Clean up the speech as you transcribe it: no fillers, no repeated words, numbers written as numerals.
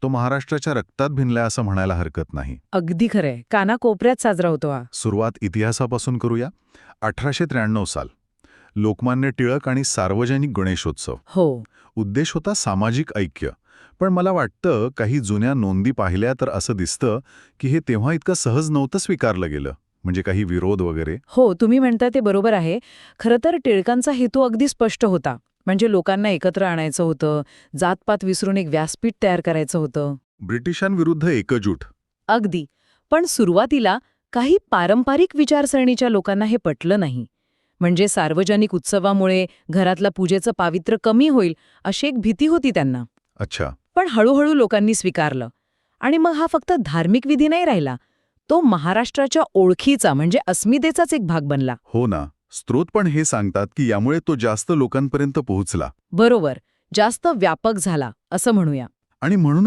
तो महाराष्ट्राच्या रक्तात भिनलाय असं म्हणायला हरकत नाही. अगदी खरंय. कानाकोपऱ्यात साजरा होतो हा. सुरुवात इतिहासापासून करूया. 1893 साल. लोकमान्य टिळक आणि सार्वजनिक गणेशोत्सव. हो. उद्देश होता सामाजिक ऐक्य. पण मला वाटतं काही जुन्या नोंदी पाहिल्या तर असं दिसतं की हे तेव्हा इतकं सहज नव्हतं स्वीकारलं गेलं. म्हणजे काही विरोध वगैरे. हो, तुम्ही म्हणता ते बरोबर आहे. खरं तर टिळकांचा हेतू अगदी स्पष्ट होता. म्हणजे लोकांना एकत्र आणायचं होतं, जातपात विसरून एक व्यासपीठ तयार करायचं होतं. ब्रिटिशांविरुद्ध एकजूट. अगदी. पण सुरुवातीला काही पारंपरिक विचारसरणीच्या लोकांना हे पटलं नाही. म्हणजे सार्वजनिक उत्सवामुळे घरातलं पूजेचं पावित्र्य कमी होईल अशी एक भीती होती त्यांना. अच्छा. पण हळूहळू लोकांनी स्वीकारलं. आणि मग हा फक्त धार्मिक विधी नाही राहिला. तो महाराष्ट्राच्या ओळखीचा म्हणजे अस्मितेचाच एक भाग बनला. हो ना. स्रोत पण हे सांगतात की यामुळे तो जास्त लोकांपर्यंत पोहोचला. बरोबर. जास्त व्यापक झाला असं म्हणूया. आणि म्हणून